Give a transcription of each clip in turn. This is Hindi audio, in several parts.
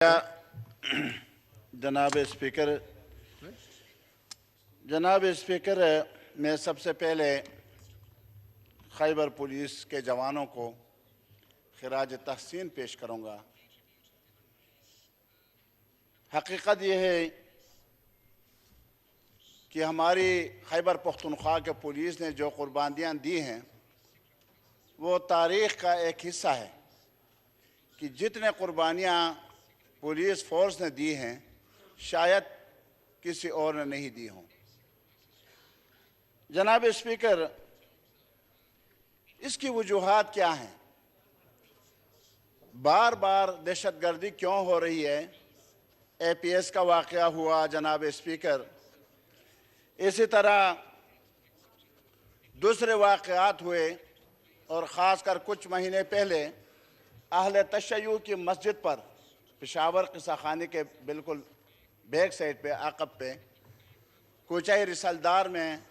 जनाब स्पीकर, मैं सबसे पहले खैबर पुलिस के जवानों को खिराज तहसीन पेश करूंगा। हकीकत यह है कि हमारी खैबर पख्तूनख्वा के पुलिस ने जो कुर्बानियाँ दी हैं वो तारीख़ का एक हिस्सा है कि जितने कुर्बानियाँ पुलिस फोर्स ने दी हैं शायद किसी और ने नहीं दी हों। जनाब स्पीकर, इसकी वजूहात क्या हैं? बार बार दहशतगर्दी क्यों हो रही है? APS का वाक़या हुआ जनाब स्पीकर, इसी तरह दूसरे वाक़यात हुए और ख़ासकर कुछ महीने पहले अहले तशय्युअ की मस्जिद पर पेशावर क़िसाख़ाने के बिल्कुल बैक साइड पे आकब पे कोचाई रिसलदार में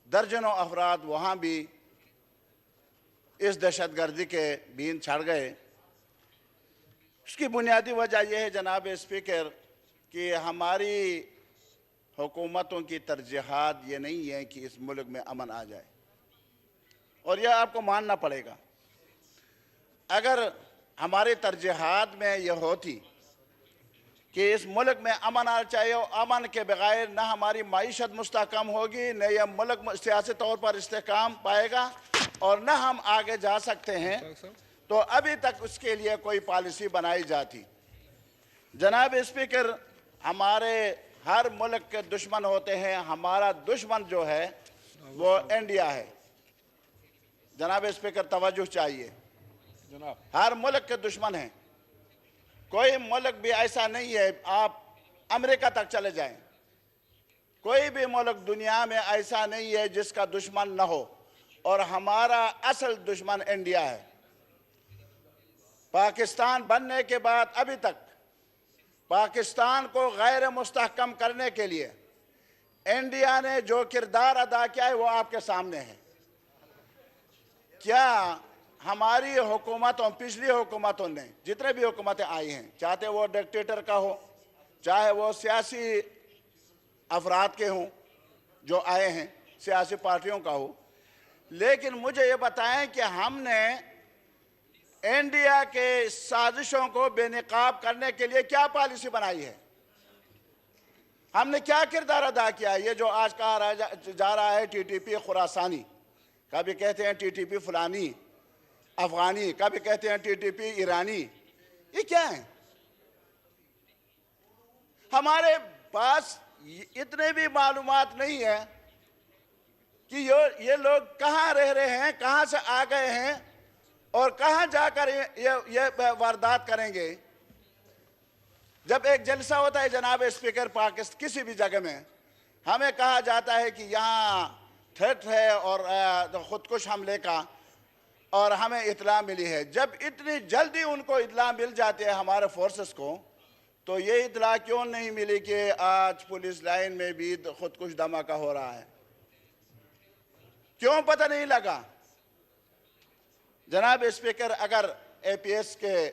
दर्जनों अफराद वहाँ भी इस दहशतगर्दी के बीन चढ़ गए। इसकी बुनियादी वजह यह है जनाब स्पीकर कि हमारी हुकूमतों की तरजीहात ये नहीं है कि इस मुल्क में अमन आ जाए, और यह आपको मानना पड़ेगा। अगर हमारी तरजीहात में यह होती कि इस मुल्क में अमन आना चाहिए और अमन के बगैर न हमारी माईशत मुस्तहकम होगी, न यह मुल्क सियासी तौर पर इस्तेहकाम पाएगा और न हम आगे जा सकते हैं, तो अभी तक उसके लिए कोई पॉलिसी बनाई जाती। जनाब स्पीकर, हमारे हर मुल्क के दुश्मन होते हैं। हमारा दुश्मन जो है वो इंडिया है। जनाब स्पीकर, तवज्जो चाहिए। हर मुल्क के दुश्मन हैं। कोई मुल्क भी ऐसा नहीं है, आप अमेरिका तक चले जाएं, कोई भी मुल्क दुनिया में ऐसा नहीं है जिसका दुश्मन न हो, और हमारा असल दुश्मन इंडिया है। पाकिस्तान बनने के बाद अभी तक पाकिस्तान को गैर मुस्तहकम करने के लिए इंडिया ने जो किरदार अदा किया है वो आपके सामने है। क्या हमारी हुकूमतों, पिछली हुकूमतों ने, जितने भी हुकूमतें आई हैं, चाहे वो डिक्टेटर का हो, चाहे वो सियासी अफराद के हों जो आए हैं, सियासी पार्टियों का हो, लेकिन मुझे ये बताएं कि हमने इंडिया के साजिशों को बेनकाब करने के लिए क्या पॉलिसी बनाई है? हमने क्या किरदार अदा किया है? ये जो आज कहा जा रहा है TTP खुरासानी, कभी कहते हैं TTP फलानी अफगानी, कभी कहते हैं TTP ईरानी, ये क्या है? हमारे पास इतने भी मालूमात नहीं है कि ये लोग कहाँ रह रहे हैं, कहाँ से आ गए हैं और कहाँ जाकर ये वारदात करेंगे। जब एक जलसा होता है जनाब स्पीकर पाकिस्तान किसी भी जगह में, हमें कहा जाता है कि यहाँ थ्रेट है और खुदकुश हमले का, और हमें इत्तला मिली है। जब इतनी जल्दी उनको इत्तला मिल जाती है हमारे फोर्सेस को, तो ये इत्तला क्यों नहीं मिली कि आज पुलिस लाइन में भी खुदकुश धमाका हो रहा है? क्यों पता नहीं लगा? जनाब स्पीकर, अगर APS के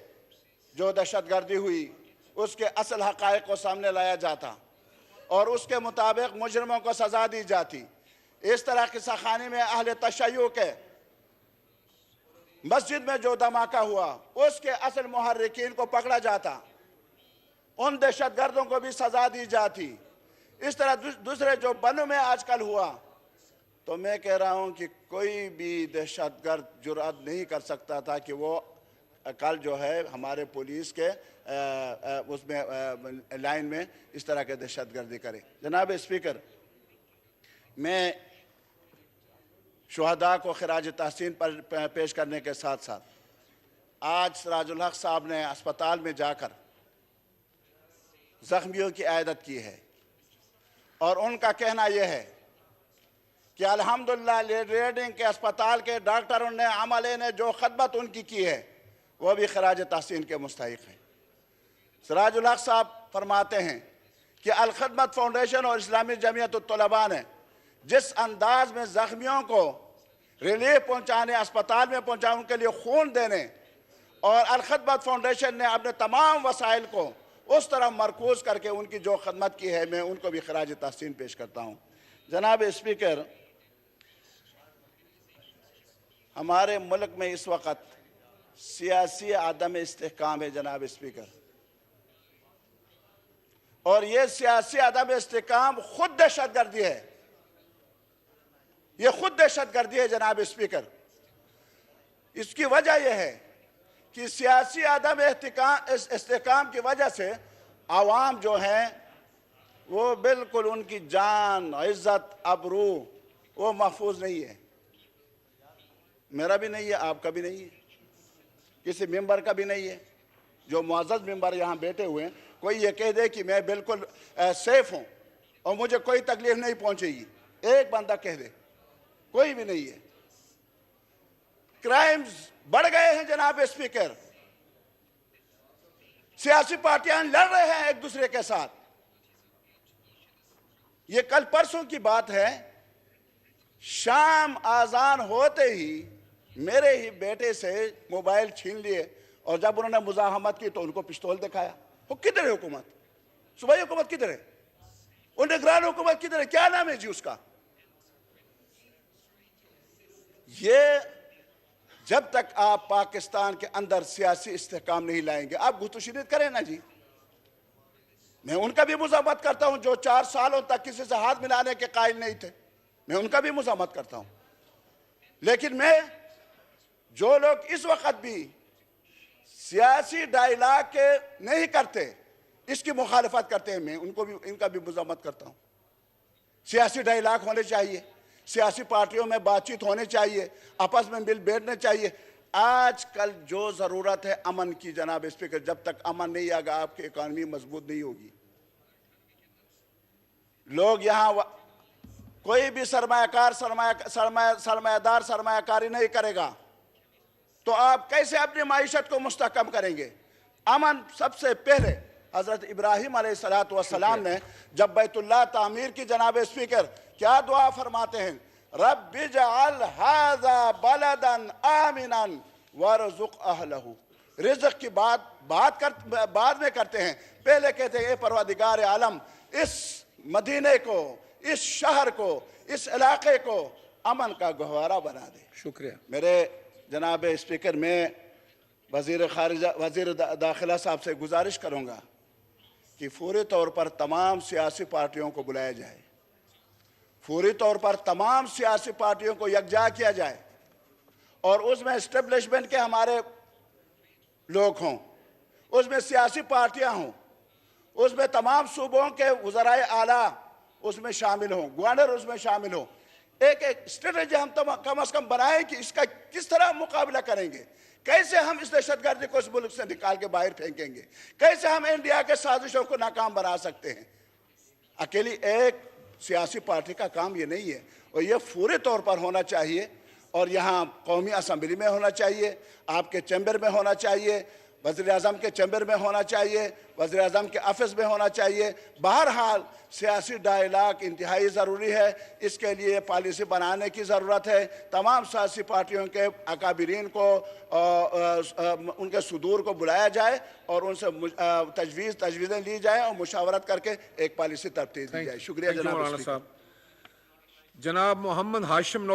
जो दहशतगर्दी हुई उसके असल हक़ाइक़ को सामने लाया जाता और उसके मुताबिक मुजरिमों को सज़ा दी जाती, इस तरह क़िसाख़ाने में अहले तशय्युअ के मस्जिद में जो धमाका हुआ उसके असल मुहर्रिकीन को पकड़ा जाता, उन दहशतगर्दों को भी सज़ा दी जाती। इस तरह दूसरे जो बनों में आजकल हुआ, तो मैं कह रहा हूं कि कोई भी दहशतगर्द जुर्अत नहीं कर सकता था कि वो कल जो है हमारे पुलिस के उसमें लाइन में इस तरह के दहशतगर्दी करे। जनाब स्पीकर, मैं शुहदा को खिराज तहसीन पर पेश करने के साथ साथ आज सिराजुल हक साहब ने अस्पताल में जाकर ज़ख्मियों की इयादत की है, और उनका कहना यह है कि अल्हम्दुलिल्लाह रेडिंग के अस्पताल के डॉक्टरों ने, अमले ने जो खदमत उनकी की है वो भी खिराज तहसीन के मुस्तहिक है। सिराजुल हक साहब फरमाते हैं कि अल खदमत फाउंडेशन और इस्लामी जमीयत उत तलबा ने जिस अंदाज में जख्मियों को रिलीफ पहुंचाने, अस्पताल में पहुंचाने, उनके लिए खून देने, और अल खदमत फाउंडेशन ने अपने तमाम वसाइल को उस तरह मरकूज करके उनकी जो खदमत की है मैं उनको भी खराज तहसीन पेश करता हूँ। जनाब स्पीकर, हमारे मुल्क में इस वक्त सियासी आदम इस्तेहकाम है जनाब स्पीकर, और ये सियासी आदम इस्तेहकाम खुद दहशतगर्दी है, ये खुद दहशतगर्दी है जनाब स्पीकर। इसकी वजह यह है कि सियासी आदम इस्तेहकाम की वजह से आवाम जो हैं वो बिल्कुल उनकी जान, इज्जत, अबरू वो महफूज नहीं है। मेरा भी नहीं है, आपका भी नहीं है, किसी मेंबर का भी नहीं है। जो मुअज़्ज़ज़ मेंबर यहाँ बैठे हुए हैं, कोई ये कह दे कि मैं बिल्कुल सेफ हूँ और मुझे कोई तकलीफ नहीं पहुँचेगी, एक बंदा कह दे, कोई भी नहीं है। क्राइम्स बढ़ गए हैं जनाब स्पीकर, सियासी पार्टियां लड़ रहे हैं एक दूसरे के साथ। ये कल परसों की बात है, शाम आजान होते ही मेरे ही बेटे से मोबाइल छीन लिए और जब उन्होंने मुजाहमत की तो उनको पिस्तौल दिखाया। वो किधर है हुकूमत? सूबाई हुकूमत किधर है? वो निगरान हुकूमत किधर है? क्या नाम है जी उसका? ये जब तक आप पाकिस्तान के अंदर सियासी इस्तेहकाम नहीं लाएंगे, आप गुस्तशनीद करें ना जी। मैं उनका भी मुज़ाहमत करता हूं जो 4 सालों तक किसी से हाथ मिलाने के कायल नहीं थे, मैं उनका भी मुज़ाहमत करता हूं। लेकिन मैं जो लोग इस वक्त भी सियासी डायलॉग के नहीं करते, इसकी मुखालफत करते हैं, मैं उनको भी, इनका भी मुज़ाहमत करता हूं। सियासी डायलॉग होने चाहिए, सियासी पार्टियों में बातचीत होनी चाहिए, आपस में मिल बैठने चाहिए। आजकल जो ज़रूरत है अमन की जनाब स्पीकर, जब तक अमन नहीं आएगा आपकी इकॉनमी मजबूत नहीं होगी। लोग यहाँ कोई भी सरमायादार सरमायाकारी नहीं करेगा तो आप कैसे अपनी माईशत को मुस्तहकम करेंगे? अमन सबसे पहले हज़रत इब्राहिम अलैहिस्सलाम ने जब बैतुल्लाह तामीर की जनाब स्पीकर क्या दुआ फरमाते हैं, रब्बि जअल हाज़ा बलदन आमिनन वरज़ुक़ अहलहू। रिज़्क़ की बाद में करते हैं, पहले कहते हैं परवरदिगार आलम इस मदीने को, इस शहर को, इस इलाके को अमन का गहवारा बना दे। शुक्रिया। मेरे जनाब स्पीकर, मैं वज़ीर दाखिला साहब से गुजारिश करूँगा कि फौरी तौर पर तमाम सियासी पार्टियों को बुलाया जाए, फौरी तौर पर तमाम सियासी पार्टियों को यकजा किया जाए और उसमें इस्टेब्लिशमेंट के हमारे लोग हों, उसमें सियासी पार्टियां हों, उसमें तमाम सूबों के वज़राए आला उसमें शामिल हों, गवर्नर उसमें शामिल हों। एक स्ट्रेटेजी हम कम से कम बनाएं कि इसका किस तरह मुकाबला करेंगे, कैसे हम इस दहशतगर्दी को इस मुल्क से निकाल के बाहर फेंकेंगे, कैसे हम इंडिया के साजिशों को नाकाम बना सकते हैं। अकेली एक सियासी पार्टी का काम ये नहीं है और ये पूरे तौर पर होना चाहिए और यहाँ कौमी असम्बली में होना चाहिए, आपके चैम्बर में होना चाहिए, वज़ीर आज़म के चैम्बर में होना चाहिए, वज़ीर आज़म के ऑफिस में होना चाहिए। बहरहाल सियासी डायलॉग इंतहाई ज़रूरी है, इसके लिए पॉलिसी बनाने की ज़रूरत है। तमाम सियासी पार्टियों के अकाबिरीन को उनके सुदूर को बुलाया जाए और उनसे तजवीज़ें ली जाए और मुशावरत करके एक पॉलिसी तरतीब दी जाए। शुक्रिया जनाब। जनाब मोहम्मद हाशिम